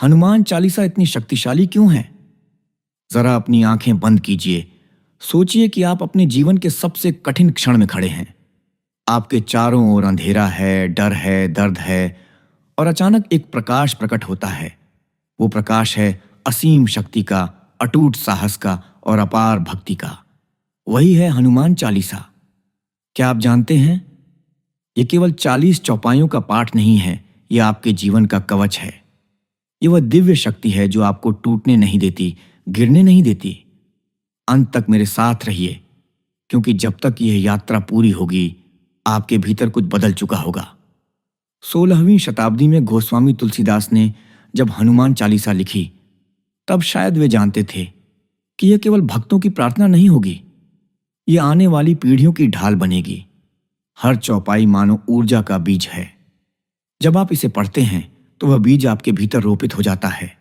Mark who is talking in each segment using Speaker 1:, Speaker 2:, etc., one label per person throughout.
Speaker 1: हनुमान चालीसा इतनी शक्तिशाली क्यों है? जरा अपनी आंखें बंद कीजिए। सोचिए कि आप अपने जीवन के सबसे कठिन क्षण में खड़े हैं। आपके चारों ओर अंधेरा है, डर है, दर्द है, और अचानक एक प्रकाश प्रकट होता है। वो प्रकाश है असीम शक्ति का, अटूट साहस का और अपार भक्ति का। वही है हनुमान चालीसा। क्या आप जानते हैं, ये केवल 40 चौपाइयों का पाठ नहीं है, ये आपके जीवन का कवच है। ये वह दिव्य शक्ति है जो आपको टूटने नहीं देती, गिरने नहीं देती। अंत तक मेरे साथ रहिए, क्योंकि जब तक यह यात्रा पूरी होगी, आपके भीतर कुछ बदल चुका होगा। 16वीं शताब्दी में गोस्वामी तुलसीदास ने जब हनुमान चालीसा लिखी, तब शायद वे जानते थे कि यह केवल भक्तों की प्रार्थना नहीं होगी, यह आने वाली पीढ़ियों की ढाल बनेगी। हर चौपाई मानो ऊर्जा का बीज है। जब आप इसे पढ़ते हैं तो वह बीज आपके भीतर रोपित हो जाता है।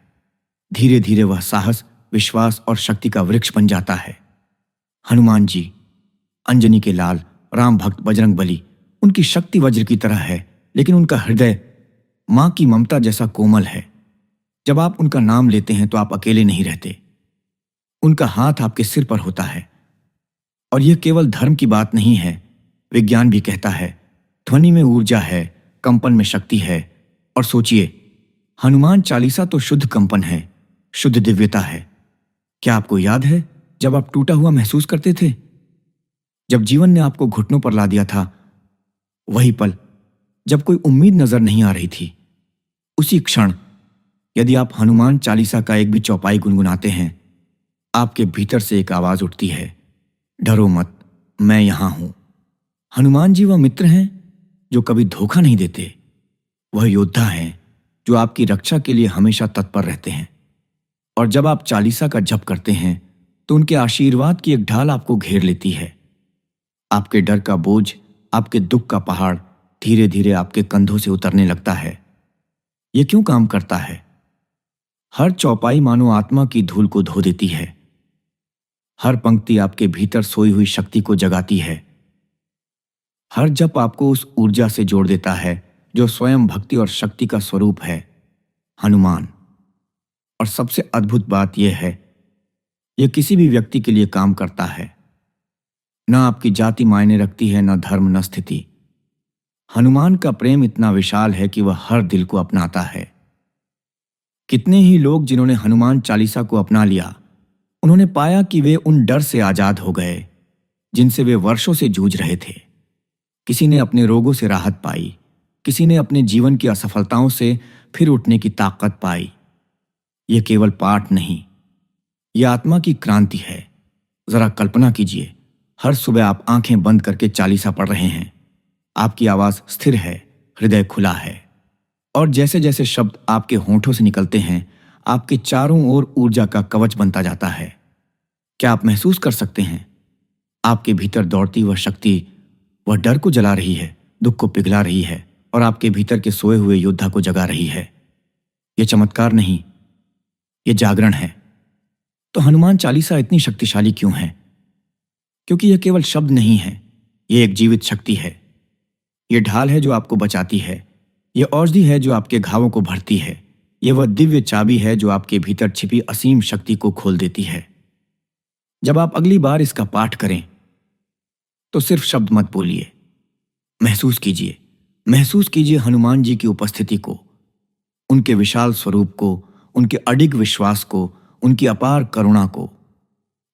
Speaker 1: धीरे धीरे वह साहस, विश्वास और शक्ति का वृक्ष बन जाता है। हनुमान जी, अंजनी के लाल, राम भक्त बजरंग बली, उनकी शक्ति वज्र की तरह है, लेकिन उनका हृदय मां की ममता जैसा कोमल है। जब आप उनका नाम लेते हैं तो आप अकेले नहीं रहते। उनका हाथ आपके सिर पर होता है। और यह केवल धर्म की बात नहीं है, विज्ञान भी कहता है, ध्वनि में ऊर्जा है, कंपन में शक्ति है। और सोचिए, हनुमान चालीसा तो शुद्ध कंपन है, शुद्ध दिव्यता है। क्या आपको याद है जब आप टूटा हुआ महसूस करते थे, जब जीवन ने आपको घुटनों पर ला दिया था? वही पल जब कोई उम्मीद नजर नहीं आ रही थी, उसी क्षण यदि आप हनुमान चालीसा का एक भी चौपाई गुनगुनाते हैं, आपके भीतर से एक आवाज उठती है, डरो मत, मैं यहां हूं। हनुमान जी वह मित्र हैं जो कभी धोखा नहीं देते। वह योद्धा हैं जो आपकी रक्षा के लिए हमेशा तत्पर रहते हैं। और जब आप चालीसा का जप करते हैं तो उनके आशीर्वाद की एक ढाल आपको घेर लेती है। आपके डर का बोझ, आपके दुख का पहाड़ धीरे धीरे आपके कंधों से उतरने लगता है। यह क्यों काम करता है? हर चौपाई मानो आत्मा की धूल को धो देती है। हर पंक्ति आपके भीतर सोई हुई शक्ति को जगाती है। हर जप आपको उस ऊर्जा से जोड़ देता है जो स्वयं भक्ति और शक्ति का स्वरूप है, हनुमान। और सबसे अद्भुत बात यह है, यह किसी भी व्यक्ति के लिए काम करता है। न आपकी जाति मायने रखती है, न धर्म, न स्थिति। हनुमान का प्रेम इतना विशाल है कि वह हर दिल को अपनाता है। कितने ही लोग जिन्होंने हनुमान चालीसा को अपना लिया, उन्होंने पाया कि वे उन डर से आजाद हो गए जिनसे वे वर्षों से जूझ रहे थे। किसी ने अपने रोगों से राहत पाई, किसी ने अपने जीवन की असफलताओं से फिर उठने की ताकत पाई। यह केवल पाठ नहीं, यह आत्मा की क्रांति है। जरा कल्पना कीजिए, हर सुबह आप आंखें बंद करके चालीसा पढ़ रहे हैं। आपकी आवाज स्थिर है, हृदय खुला है, और जैसे जैसे शब्द आपके होंठों से निकलते हैं, आपके चारों ओर ऊर्जा का कवच बनता जाता है। क्या आप महसूस कर सकते हैं? आपके भीतर दौड़ती वह शक्ति, वह डर को जला रही है, दुख को पिघला रही है, और आपके भीतर के सोए हुए योद्धा को जगा रही है। यह चमत्कार नहीं, यह जागरण है। तो हनुमान चालीसा इतनी शक्तिशाली क्यों है? क्योंकि यह केवल शब्द नहीं है, यह एक जीवित शक्ति है। यह ढाल है जो आपको बचाती है। यह औषधि है जो आपके घावों को भरती है। यह वह दिव्य चाबी है जो आपके भीतर छिपी असीम शक्ति को खोल देती है। जब आप अगली बार इसका पाठ करें तो सिर्फ शब्द मत बोलिए, महसूस कीजिए। महसूस कीजिए हनुमान जी की उपस्थिति को, उनके विशाल स्वरूप को, उनके अडिग विश्वास को, उनकी अपार करुणा को।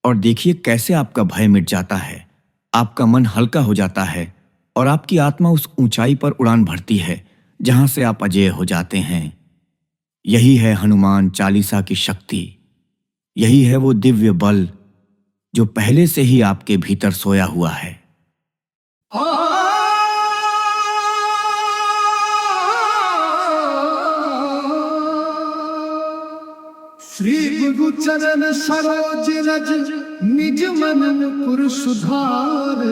Speaker 1: और देखिए कैसे आपका भय मिट जाता है, आपका मन हल्का हो जाता है, और आपकी आत्मा उस ऊंचाई पर उड़ान भरती है जहां से आप अजेय हो जाते हैं। यही है हनुमान चालीसा की शक्ति। यही है वो दिव्य बल जो पहले से ही आपके भीतर सोया हुआ है।
Speaker 2: श्री गुरु चरण सरोज रज निज मन पुर सुधार,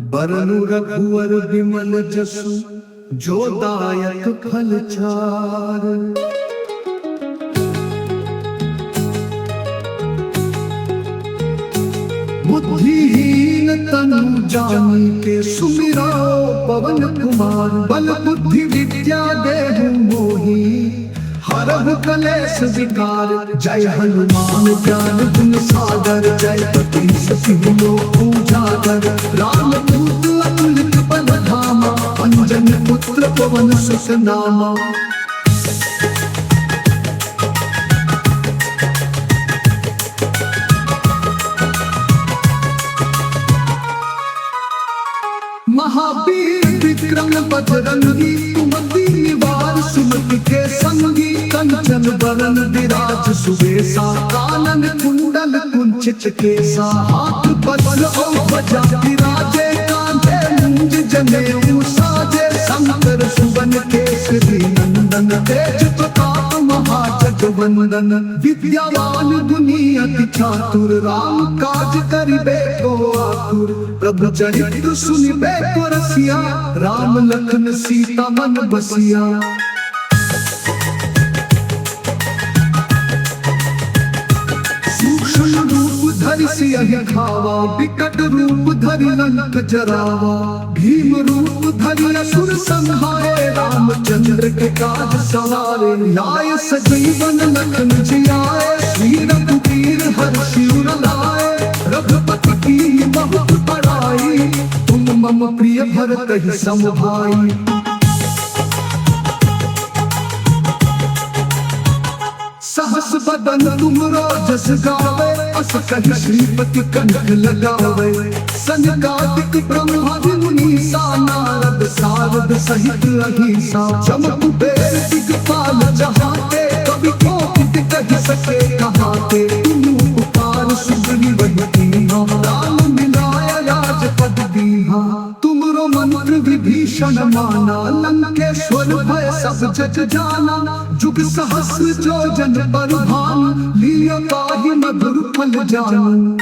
Speaker 2: बरनु रघुवर विमल जसु जो दायक फल चार। बुद्धिहीन तनु जानिके सुमिराओ पवन कुमार, बल बुद्धि विद्या देहु मोहि हरहु कलेश विकार। जय हनुमान ज्ञान गुण सागर, जय कपीस तिहुलो उजागर। राम दूत अतुलित बल धामा, अंजन पुत्र पवन सुत नामा। महावीर विक्रम बजरंगी, कुमति निवार सुमति के संगी। कंचन बरन विराज सुबेसा, कानन कुंडल कुंचित केसा। हाथ पद्म और ध्वजा विराजे, कांधे मूंज जनेऊ साजे। शंकर सुवन केसरी नंदन, तेज प्रताप महाजगवंदन। विद्यावान गुणी अति चातुर, राम काज करिबे को आतुर। प्रभु चरित्र सुनिबे को रसिया, राम लखन सीता मन बसिया। सूक्ष्म रूप धरि सियहि खावा, विकट रूप धरि लंक जरावा। भीम रूप धरि असुर संहारे, रामचंद्र के काज सवारे। लाय सजीवन लखन जियाए, श्री रघुवीर हर्षि उर लाए। रघुपति की बहुत बड़ाई, तुम मम प्रिय भरत ही सम भाई। सहस बदन तुमरो जस गावे, अस कहि श्रीपति कंठ लगावे। सनकादिक ब्रह्मादि मुनीसा, नारद सारद सहित अहिसा। चमकु बेर दिगपाल जहाते, कवि कोटि कहि सके कहाते। तुम उपकार सुग्रीव दीन्हा, राम मिलाय राजपद दीन्हा। तुमरो मंत्र विभीषण माना, लंकेश्वर भय सब जग जाना। जुग सहस्र जो जन पर भान, लियो ताहि मधुर फल जान।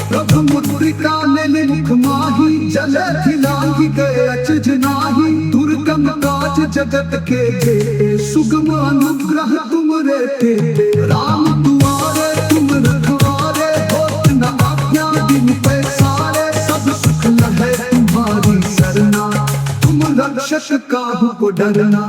Speaker 2: प्रभु मुद्रिका ने मुख माही, जल खिलाही गए अचज नाही। दुर्गम काज जगत के जेते, सुगम अनुग्रह तुमरे तेते। राम दुआरे तुम रखवारे, होत न आज्ञा बिनु पैसारे। सब सुख लहै तुम्हारी सरना, तुम रक्षक काहू को डरना।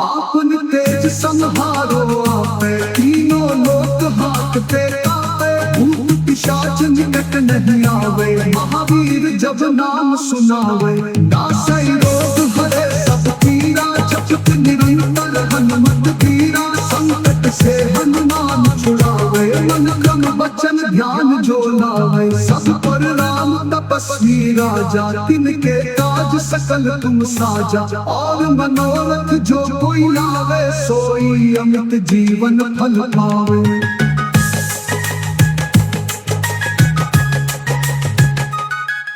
Speaker 2: आपन तेज संहारो आपे, तीनों लोक हाथ पे कापे। भूत पिशाच निकट नहीं आवे, महावीर जब नाम सुनावे। नासै रोग हरे सब पीरा, जपत निरंतर हनुमत वीरा। संकट से हनुमान छुड़ावे, मन क्रम वचन ध्यान जो लावे। सब पर राम तपस्वी राजा, तिनके काज सकल तुम साजा। और मनोरथ जो कोई लावे, सोई अमित जीवन फल पावे।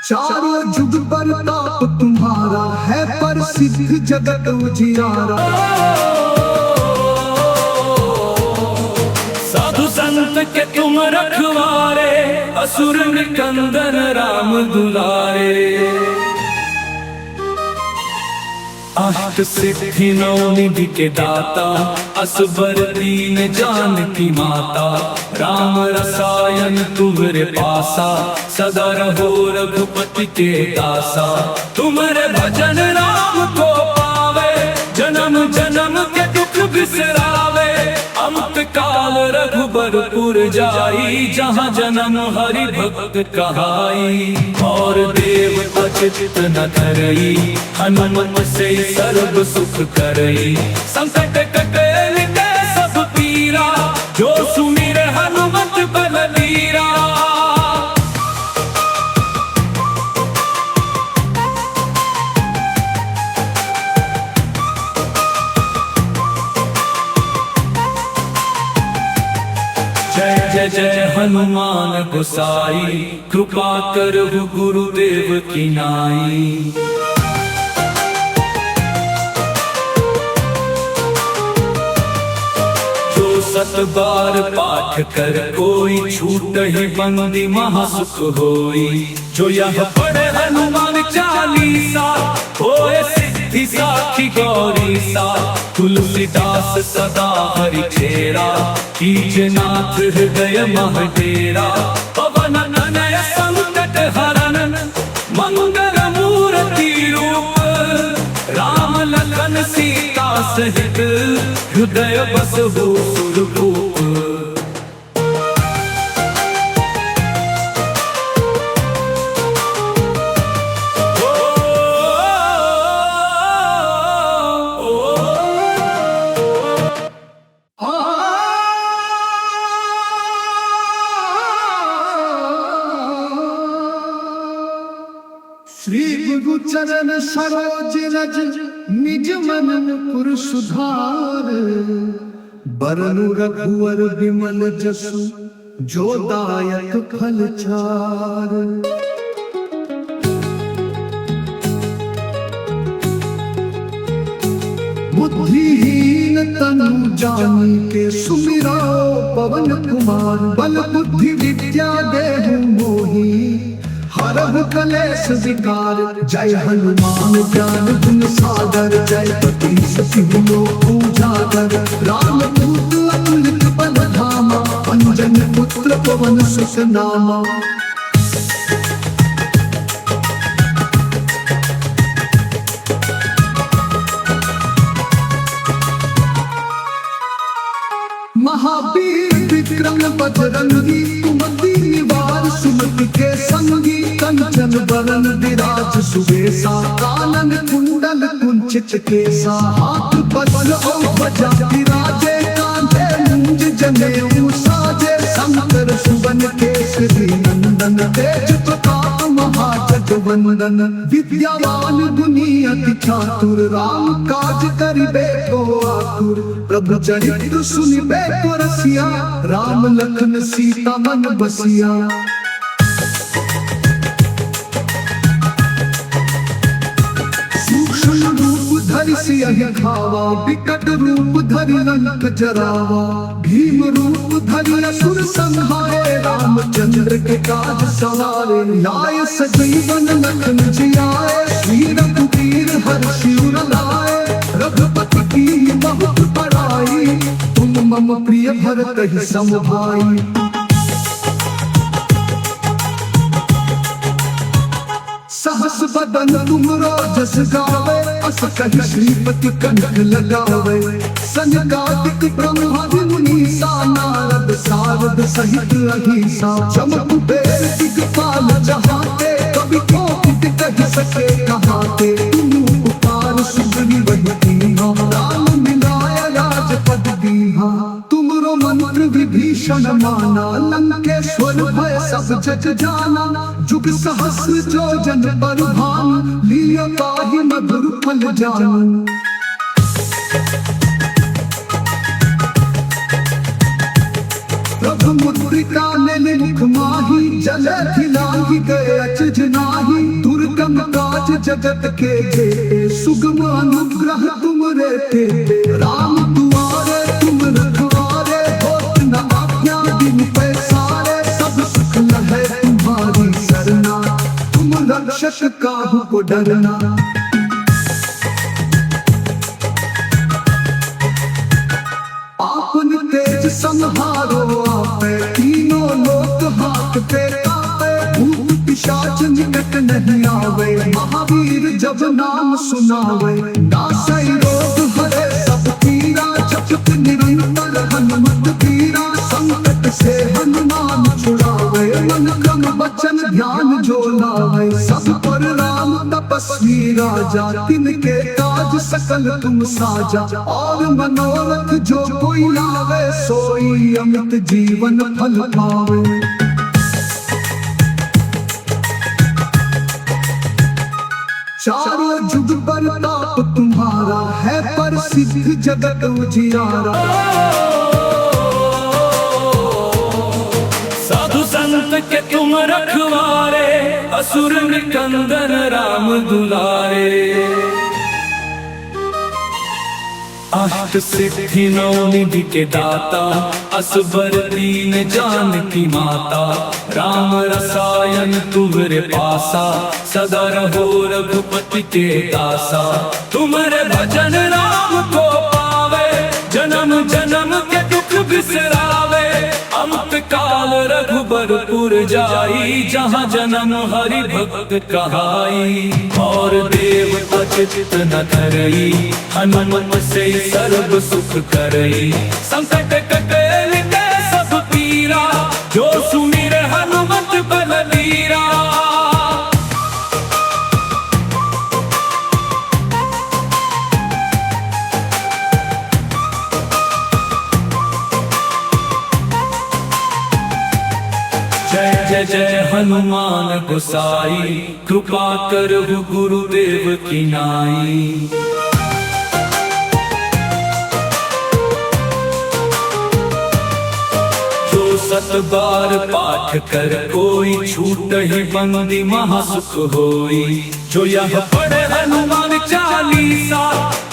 Speaker 2: चारों जुग प्रताप तुम्हारा, है प्रसिद्ध जगत उजियारा।
Speaker 3: साधु संत के तुम रखवारे, असुर निकंदन राम दुलारे। अष्ट सिद्धि नौ निधि के दाता, असबर दीन जानकी माता। राम रसायन तुम्हारे पासा, सदा रहो रघुपति के दासा। तुम्हारे भजन राम को पावे, जन्म जन्म के दुख बिसरावे। अंत काल रघुबरपुर जाई, जहाँ जन्म हरि भक्त कहाई। और देवता चित्त न धरई, हनुमत से सर्व सुख करई। संकट कटे मिटे सब पीरा, जो सुमिर हनुमत बलबीरा। जय जय जय हनुमान गोसाई, कृपा करहु गुरुदेव की नाई। जो सत बार पाठ कर कोई, छूट ही बंदी महासुख होई। जो यह पढ़े हनुमान चालीसा, होए सिद्धि साखी गौरी सा। तुलसीदास सदा हरि चेरा, कीजे नाथ हृदय मह डेरा। पवन संकट हरन मंगल मूर्ति रूप, राम लखन सीता सहित हृदय बसहु सुरभूप।
Speaker 2: श्री गुरु चरण सरोज रज निज मन पुर सुधार, बरनु रघुवर विमल जसु जो दायक फल चार। बुद्धिहीन तनु जानिके सुमिरो पवन कुमार, बल बुद्धि विद्या देहु मोहि हरहु कलेश विकार। जय हनुमान ज्ञान गुण सागर, जय पति सति लोक उजागर। राम दूत अतुलित बल धामा, अंजन पुत्र पवन सुत नामा। महावीर विक्रम बजरंगी, कुमति निवार सुमति के संगी। कंचन बरन विराज सुबेसा, कानन कुंडल कुंचित केसा। हाथ पद्म और ध्वजा विराजे, कांधे मूंज जनेऊ साजे। शंकर सुवन केसरी नंदन, तेज प्रताप महाजगवंदन। विद्यावान गुणी अति चातुर, राम काज करिबे को आतुर। प्रभु चरित्र सुनिबे को रसिया, राम लखन सीता मन बसिया। सूक्ष्म रूप धरि सियहि खावा, विकट रूप धरि लंक जरावा। भीम रूप धरि असुर संहारे, रामचंद्र के काज सवारे। लाए सजीवन लखन जियाए, श्री रघुवीर हर्षि उर लाए। रघुपति की बहुत बड़ाई, तुम मम प्रिय भरत ही सम भाई। सहस बदन तुमरो जस गावे, अस कहि श्रीपति कंठ लगावे। सनकादिक ब्रह्मादि मुनीसा, नारद सारद सहित अहिसा। चमकु बेर दिगपाल जहाते, कवि कोटि कहि सके कहाते। तुम उपकार सुग्रीव दीन्हा, राम मिलाय राजपद दीन्हा। तुमरो मंत्र विभीषण माना, लंकेश्वर भय सब जग जाना। जुग सहस्र जो जन पर भानु, लियो ताहि मधुर फल जानू। प्रभु मुद्रिका ने मुख माही, जल खिलाहि गए अचज नाहि। दुर्गम काज जगत के जेते, सुगम अनुग्रह तुमरे तेते। राम दुआरे तुम रखवारे, होत न आज्ञा बिनु पैसारे। सब सुख लहै तुम्हारी सरना, तुम रक्षक काहू को डरना। आपन तेज संहारो आपे, तीनों लोक हाथ पे कापे। भूत पिशाच निकट नहीं आवे, महावीर जब नाम सुनावे। नासै रोग हरे सब पीरा, जपत निरंतर हनुमत वीरा। संकट से हनुमान छुड़ावे, मन क्रम वचन ध्यान जो लावे। सब पर राम तपस्वी राजा, तिनके काज सकल तुम साजा। और मनोरथ जो कोई लावे, सोई अमित जीवन फल पावे। चारों जुग प्रताप तुम्हारा, है प्रसिद्ध जगत उजियारा।
Speaker 3: साधु संत के तुम रखवारे, असुर निकंदन राम दुलारे। अष्ट सिद्धि नौ निधि के दाता, असबर दीन जानकी माता। राम रसायन तुम्हारे पासा, सदा रहो रघुपति के दासा। तुम्हारे भजन राम को पावे, जन्म जन्म के दुख बिसरावे। अमित काल रघुबरपुर जाई, जहाँ जन्म हरि भक्त कहाई। और देव अचित न धरई, हनुमत से सर्व सुख करई। संकट कटे मिटे सब पीरा, जो सुमिर हनुमत बलबीरा। जय जय जय हनुमान गोसाई, कृपा करहु गुरुदेव की नाई। जो सत बार पाठ कर कोई, छूट ही बंदी महासुख होई। जो यह पढ़े हनुमान चालीसा,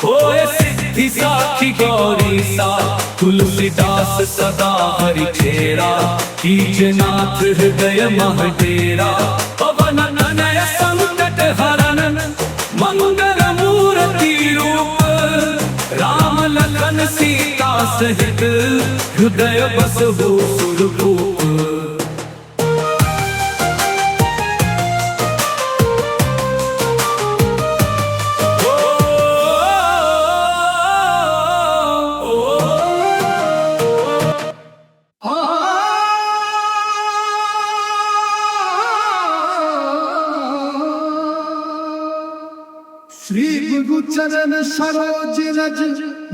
Speaker 3: होए सिद्धि साखी गौरी सा। तुलसीदास सदा हरि चेरा, कीजे नाथ हृदय मह डेरा। पवन तनय संकट हरन, मंगल मूर्ति रूप। राम लखन सीता सहित, हृदय बसहु सुरभूप।
Speaker 2: श्री गुरु चरण सरोज रज,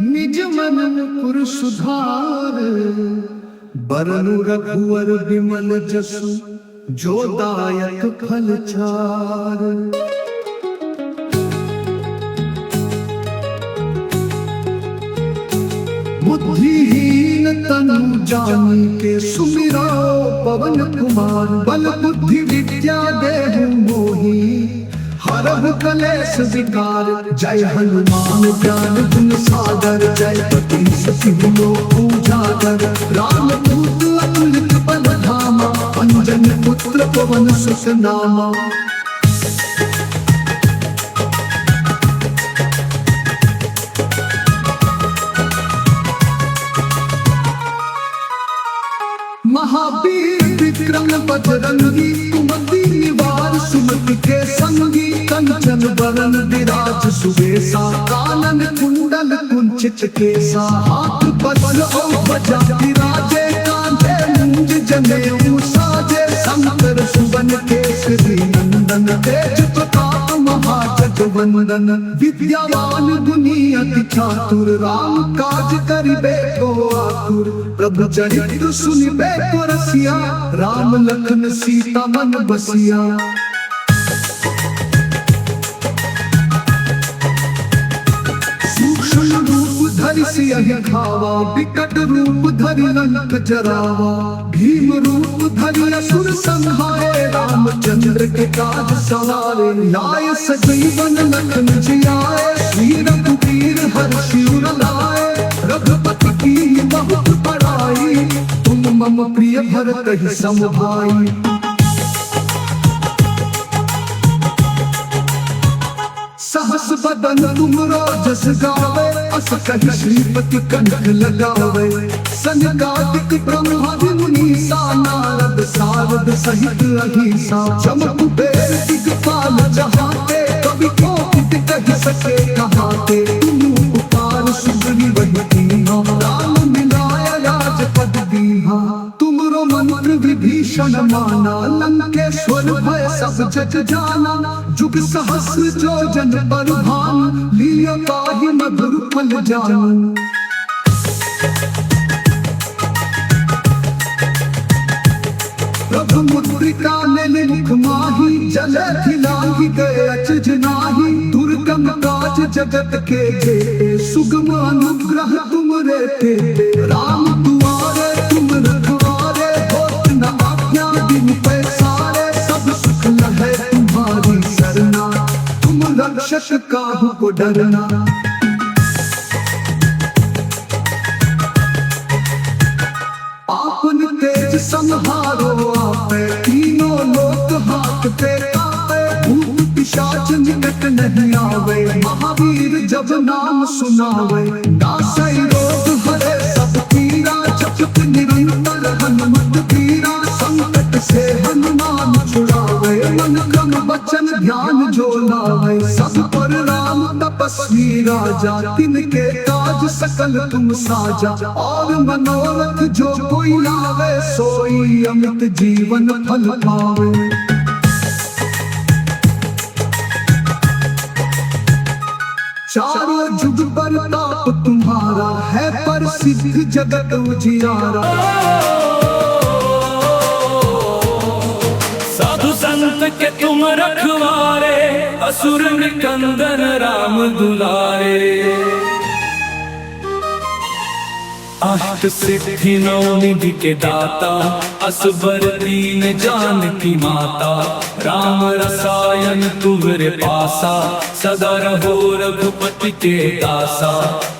Speaker 2: निज मन मुकुर सुधार। बरनु रघुवर विमल जसु, जो दायक फल चार। बुद्धिहीन तनु जानिके, सुमिरो पवन कुमार। बल बुद्धि विद्या देहु मोहि, हरहु कलेश विकार। जय हनुमान ज्ञान गुण सागर, जय कपीस तिहुँ उजागर। रामदूत अतुलित बल धामा, अंजन पुत्र पवन सुत नामा। महावीर विक्रम बजरंगी, कुमति निवार सुमति के संगी। कंचन बरन विराज सुबेसा, कानन कुंडल कुंचित केसा। हाथ पद्म और बजा विराजे, कांधे मूंज जनेऊ साजे। शंकर सुवन केसरी नंदन, तेज प्रताप महाजगवंदन। विद्यावान गुणी अति चातुर, राम काज करिबे को आतुर। प्रभु चरित्र सुनिबे को रसिया, राम लखन सीता मन बसिया। सूक्ष्म रूप धरि सियहि खावा, विकट रूप धरि लंक जरावा। भीम रूप धरि असुर संहारे, रामचंद्र के काज सवारे। लाय सजीवन लखन जियाए, श्री रघुवीर हर्षि उर लाए। रघुपति की बहुत बड़ाई, तुम मम प्रिय भरत ही सम भाई। सहस बदन तुमरो जस गावे, अस कहि श्रीपति कंठ लगावे। सनकादिक ब्रह्मादि मुनीसा, नारद सारद सहित अहिसा। चमक बेर दिगपाल जहाते, कवि कोटि कहि सके कहाते। तुम उपकार सुग्रीव दीन्हा, राम मिलाय राजपद दीन्हा। तुमरो मंत्र विभीषण माना, लंकेश्वर भय सब जग जाना। जुग सहस्र जो जन पर भान, लिया ताहि मधुर फल जान। प्रभु मुद्रिका ने मुख माही, जल खिलाहि गए अचज नाहि। दुर्गम काज जगत के जेते, सुगम अनुग्रह तुमरे तेते। राम दुआरे तुम रखवारे, होत न आज्ञा बिनु पैसारे। सब सुख लहै तुम्हारी सरना, तुम रक्षक काहू को डरना। आपन तेज संहारो आपे, तीनों लोक हाथ पे कापे। भूत पिशाच निकट नहीं आवे, महावीर जब नाम सुनावे। नासै रोग हरे सब पीरा, जपत निरंतर हनुमत ध्यान जो लावे, सब पर राम तपस्वी राजा, तिनके काज सकल तुम साजा। और मनोरथ जो कोई लावे, सोई अमित जीवन फल पावे। चारों जुग पर ताप तुम्हारा है, पर सिद्ध जगत उजियारा।
Speaker 3: साधु संत के तुम रखवारे, असुर निकंदन राम दुलारे। अष्ट सिद्धि नौ निधि के दाता, असबर दीन जानकी माता। राम रसायन तुम्हारे पासा, सदा रहो रघुपति के दासा।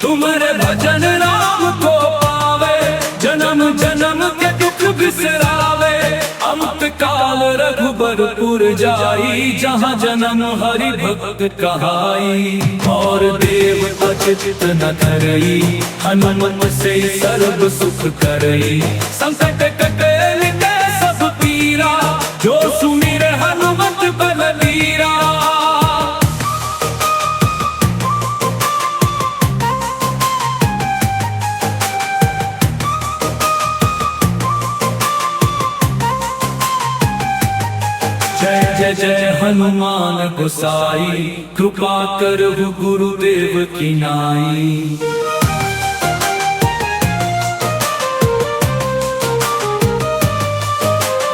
Speaker 3: तुम्हारे भजन राम को पावे, जन्म जन्म के दुख बिसरावे। अमृत काल रघुबरपुर जाई, जहाँ जन्म हरि भक्त कहाई। और देव अचित न धरई, हनुमत से सर्व सुख करई। संकट कटे मिटे सब पीरा, जो सुमिर हनुमत बलबीरा। जय जय जय हनुमान गोसाई, कृपा करहु गुरुदेव की नाई।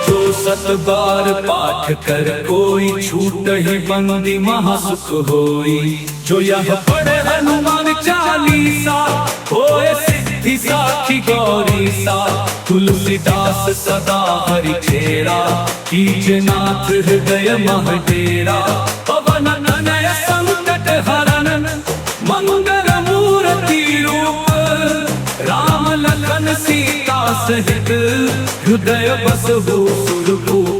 Speaker 3: जो सत बार पाठ कर कोई, छूट ही बंदी महासुख होई। जो यह पढ़े हनुमान चालीसा, होए सिद्धि साखी गौरी सा। तुलसीदास सदा हरि चेरा, कीजनाथ हृदय मह डेरा। पवन तनय संकट हरन, मंगल मूर्ति रूप। राम लखन सीता सहित, हृदय बसहु सुरभूप।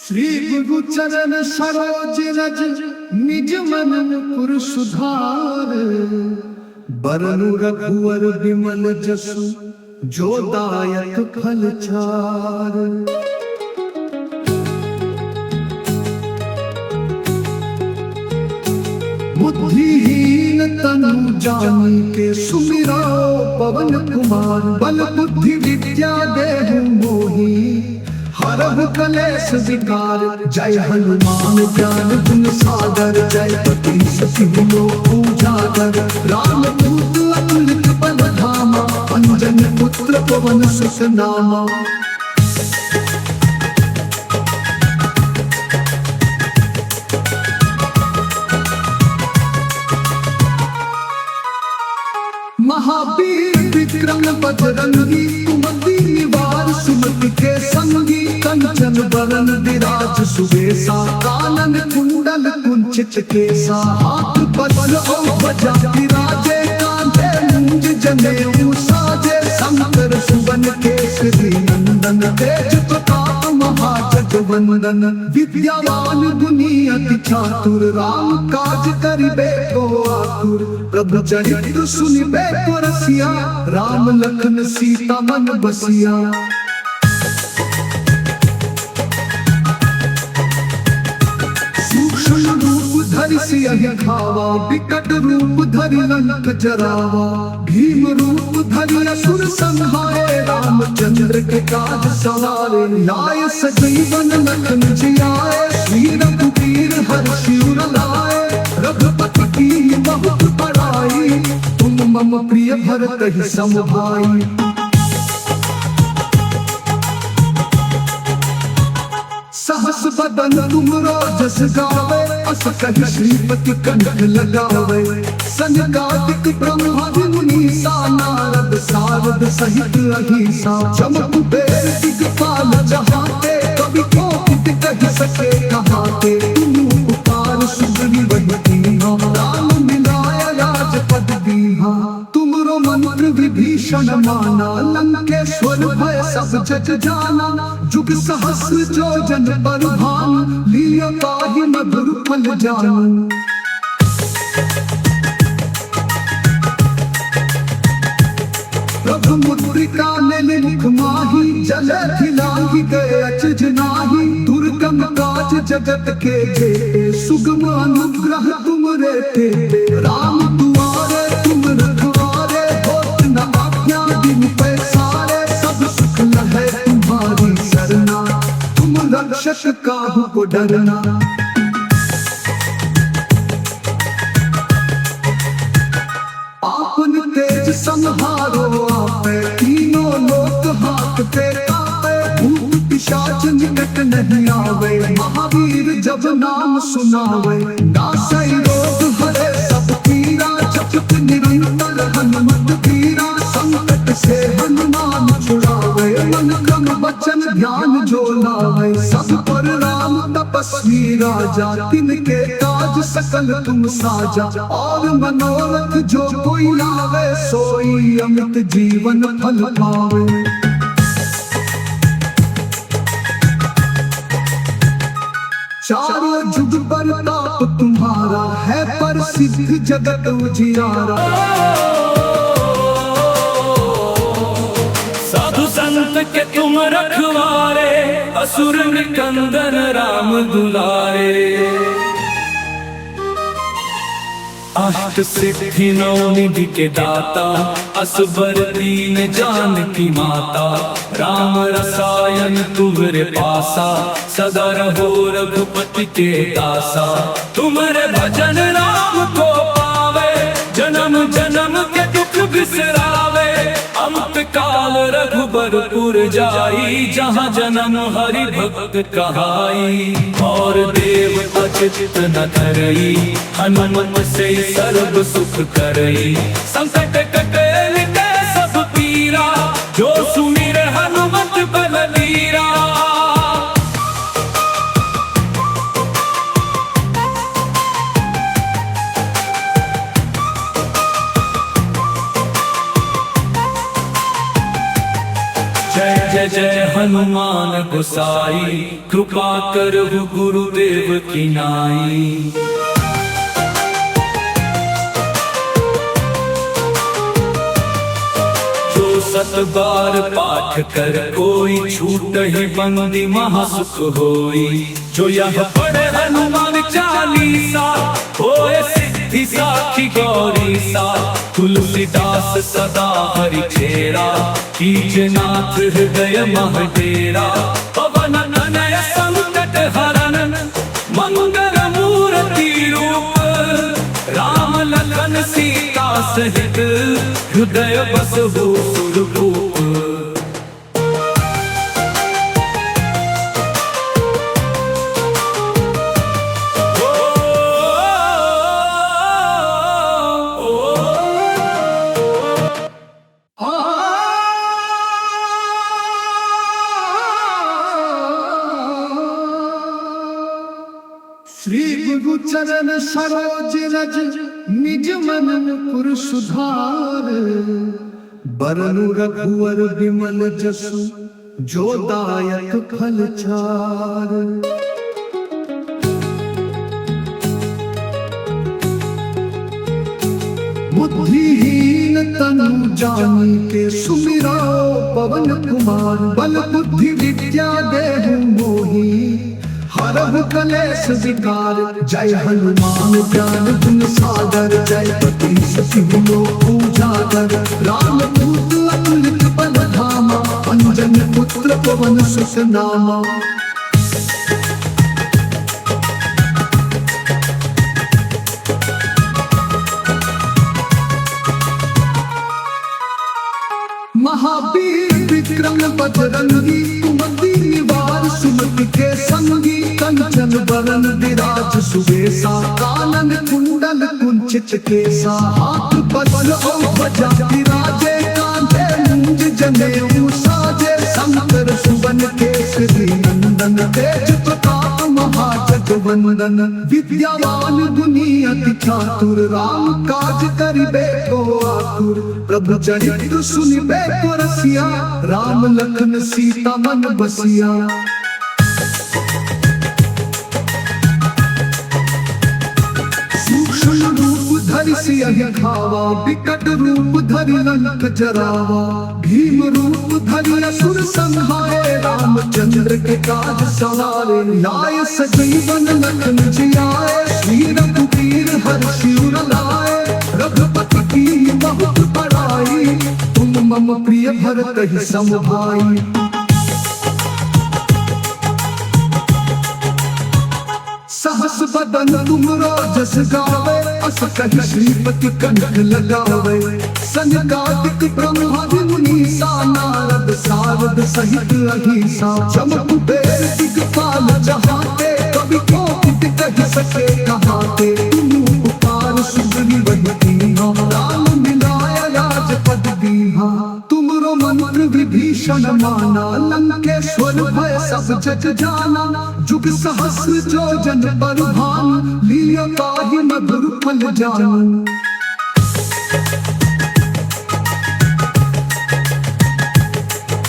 Speaker 2: श्री गुरु चरण सरोज रज, निज मन मुकुर सुधार। बरनु रघुवर विमल जसु, जो दायक फल चार। बुद्धिहीन तनु जानिके, सुमिरा पवन कुमार। बल बुद्धि विद्या देहु मोहि, हरहु कलेश विकार। जय हनुमान ज्ञान गुण सागर, जय पति सति उजागर। राम दूत अतुलित बल धामा, अंजन पुत्र पवन सुत नामा। महावीर विक्रम बजरंगी, कुमति निवार सुमति के संगी। कंचन बरन विराज सुबेसा, कानन कुंडल कुंचित केसा। हाथ पद्म और ध्वजा विराजे, कांधे मूंज जनेऊ साजे। शंकर सुवन केसरी नंदन, तेज प्रताप महाजगवंदन। विद्यावान गुणी अति चातुर, राम काज करिबे को आतुर। प्रभु चरित्र सुनिबे को रसिया, राम लखन सीता मन बसिया। सूक्ष्म रूप धरि सियहि खावा, विकट रूप धरि लंक जरावा। भीम रूप धरि असुर संहारे, रामचंद्र के काज सवारे। लाय सजीवन लखन जियाए, श्री रघुवीर हर्षि उर लाए। रघुपति की बहुत बड़ाई, तुम मम प्रिय भरत ही सम भाई। सहस बदन तुमरो जस गावे, अस कहि श्रीपति कंठ लगावे। सनकादिक ब्रह्मादि मुनीसा, नारद सारद सहित अहिसा। चमकु बेर दिगपाल जहाते, कवि कोकित कहि सके कहाते। तुम उपकार सुग्रीव बही कीन्हा, राम मिलाय राजपद दीन्हा। तुमरो मंत्र विभीषण माना, लंकेश्वर भय सब जग जाना। जुग सहस्र जो जन पर भान, लियो ताहि मधुर फल जान। प्रभु मुद्रिका ने मुख माही, जल खिलाही गए अचज नाही। दुर्गम काज जगत के जेते, सुगम अनुग्रह तुमरे तेते। राम दुआरे तुम रखवारे, होत न आज्ञा बिन पैसारे। सब सुख लहै तुम्हारी सरना, तुम रक्षक काहू को डरना। आपन तेज संहारो आपे, तीनों लोक हाथ पे कापे। भूत पिशाच निकट नहीं आवे, महावीर जब नाम सुनावे। नासै रोग हरे सब पीरा, जपत निरंतर हनुमत वीरा। संकट से हनुमान छुड़ावे, मन क्रम वचन ध्यान जो लावे। सब पर राम तपस्वी राजा, तिनके काज सकल तुम साजा। और मनोरथ जो कोई लावे, सोई अमित जीवन फल पावे। चारों जुग पर ताप तुम्हारा, है प्रसिद्ध जगत उजियारा।
Speaker 3: साधु संत के तुम रखवारे, असुर निकंदन राम दुलारे। अष्ट सिद्धि नौ निधि के दाता, असबर दीन जानकी माता। राम रसायन तुम्हारे पासा, सदा रहो रघुपति के दासा। तुम्हारे भजन राम को पावे, जन्म जन्म के दुख बिसरावे। अमृत काल रघुबरपुर जाई, जहाँ जन्म हरि भक्त कहाई। और देव अचित न धरई, हनुमत से सर्व सुख करई। संकट कटे मिटे सब पीरा, जो सुमिर हनुमत बलबीरा। जय जय जय हनुमान गोसाई, कृपा करहु गुरुदेव की नाई। जो सत बार पाठ कर कोई, छूटहि बंदी महासुख होई। जो यह पढ़े हनुमान चालीसा, होए सिद्धि साखी गौरी सा। तुलसीदास सदा हरि चेरा, कीजनाथ हृदय मह डेरा। पवन तनय संकट हरन, मंगल मूर्ति रूप। राम लखन सीता सहित, हृदय बसहु सुरभूप।
Speaker 2: श्री गुरु चरण सरोज रज, निज मन मुकुर सुधार। बरनु रघुवर विमल जसु, जो दायक फल चार। बुद्धिहीन तनु जानिके, सुमिरा पवन कुमार। बल बुद्धि विद्या देहु मोहि, हरहु कलेश विकार। जय हनुमान ज्ञान गुण सागर, जय पति लोक उजागर। राम दूत अतुलित बल धामा, अंजन पुत्र पवन सुत नामा। महावीर विक्रम बजरंगी, कुमति निवार सुमति के संगी। कंचन बरन विराज सुबेसा, कानन कुंडल कुंचित केसा। हाथ पद्म ध्वजा विराजे, कांधे मूंज जनेऊ साजे। शंकर सुवन केसरी नंदन, तेज प्रताप महाजगवंदन। वंदन। विद्यावान दुनियति चातुर, राम काज करिबे को आतुर। प्रभु चरित्र सुनिबे को रसिया, राम लखन सीता मन बसिया। सूक्ष्म रूप धरि सियहि खावा, विकट रूप धरि लंक जरावा। भीम रूप धरि असुर संहारे, रामचंद्र के काज सवारे। लाए सजीवन लखन जियाए, श्री रघुवीर हर्षि उर लाए। रघुपति की बहुत बड़ाई, तुम मम प्रिय भरत ही सम भाई। सहस बदन तुमरो जस गावे, अस कहि श्रीपति कंठ लगावे। सनकादिक ब्रह्मादि मुनीसा, नारद सारद सहित अहिसा। चमक बेर दिगपाल जहाते, कवि कोटि कहि सके कहाते। तुम उपकार सुग्रीव दीन्हा, राम मिलाय राजपद दीन्हा। तुमरो मंत्र विभीषण माना, लंकेश्वर भय सब जग जाना। जुग सहस्र जो जन पर भान, लिया ताहि मधुर फल जान।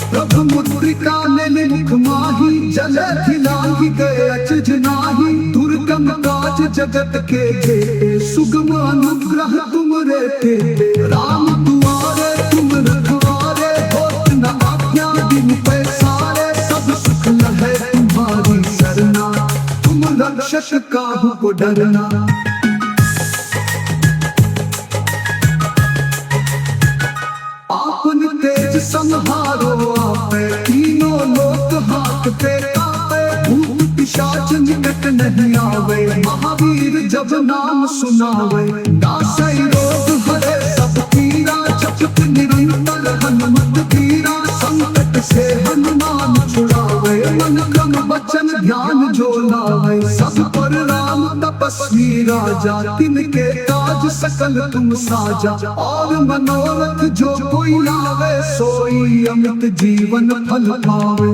Speaker 2: प्रभु मुद्रिका ने मुख माही, जल खिलाहि गए अचज नाही। दुर्गम काज जगत के जेते, सुगम अनुग्रह तुमरे तेते। राम दुआरे तुम रखवारे, होत न आज्ञा बिनु पैसारे। सब सुख लहै तुम्हारी सरना, तुम रक्षक काहू को डरना। आपन तेज संहारो आपे, तीनों लोक हांकते कापे। भूत पिशाच निकट नहीं आवे, महावीर जब नाम सुनावे। नासै रोग हरे सब पीरा, जपत निरंतर हनुमत वीरा। संकट से हनुमान छुड़ावे, मन क्रम वचन ध्यान जो लावे। सब पर राम तपस्वी राजा, तिनके काज सकल तुम साजा। और मनोरथ जो कोई लावे, सोई अमित जीवन फल पावे।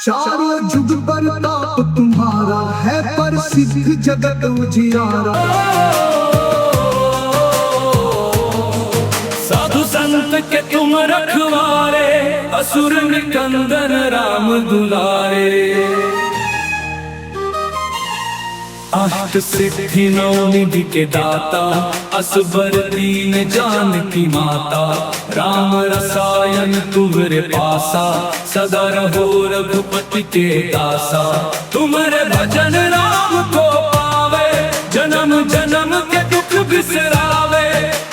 Speaker 2: चारों जुग पर ताप तुम्हारा, है प्रसिद्ध जगत उजियारा।
Speaker 3: साधु संत के तुम रखवारे, असुर निकंदन राम दुलारे। अष्ट सिद्धि नौ निधि के दाता, असबर दीन जानकी माता। राम रसायन तुम्हारे पासा, सदा रहो रघुपति के दासा। तुम्हारे भजन राम को पावे, जन्म जन्म के दुख बिसरावे।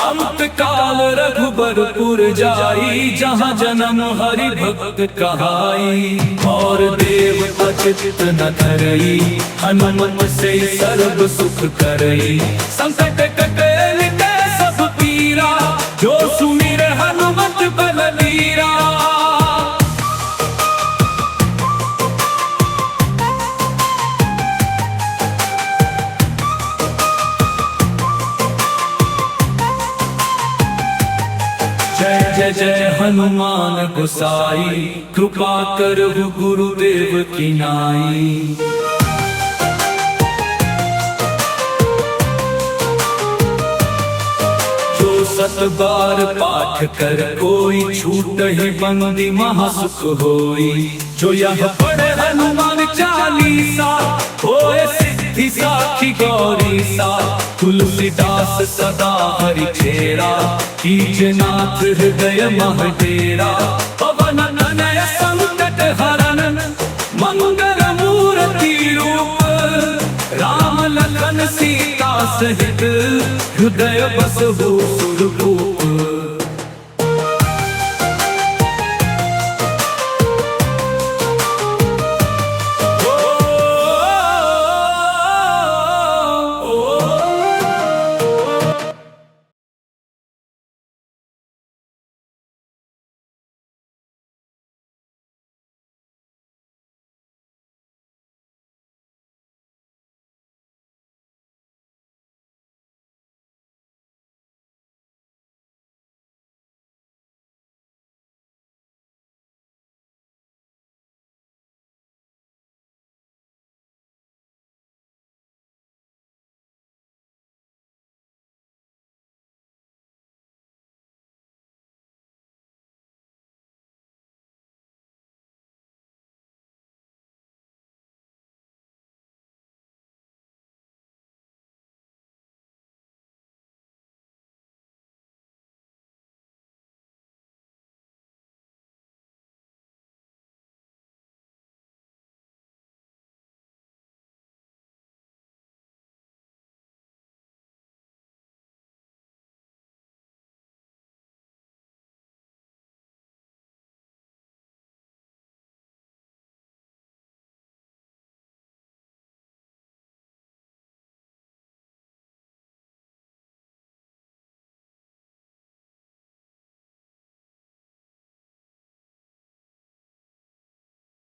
Speaker 3: अंत काल रघुबरपुर जाई, जहाँ जन्म हरि भक्त कहाई। और देव अचित न धरई, हनुमत से सर्व सुख करई। संकट कटे मिटे सब पीरा, जो सुमिरे हनुमत बलबीरा। जय जय जय हनुमान गोसाई, कृपा करहु गुरुदेव की नाई। जो सत बार पाठ कर कोई, छूट ही बंदी महासुख होई। जो यह पढ़े हनुमान चालीसा, होए सिद्धि साखी गौरी सा। तुलसीदास सदा हरि चेरा, कीजनाथ हृदय मह डेरा। पवन तनय संकट हरन, मंगल मूर्ति रूप। राम लखन सीता सहित, हृदय बसहु सुरभूप।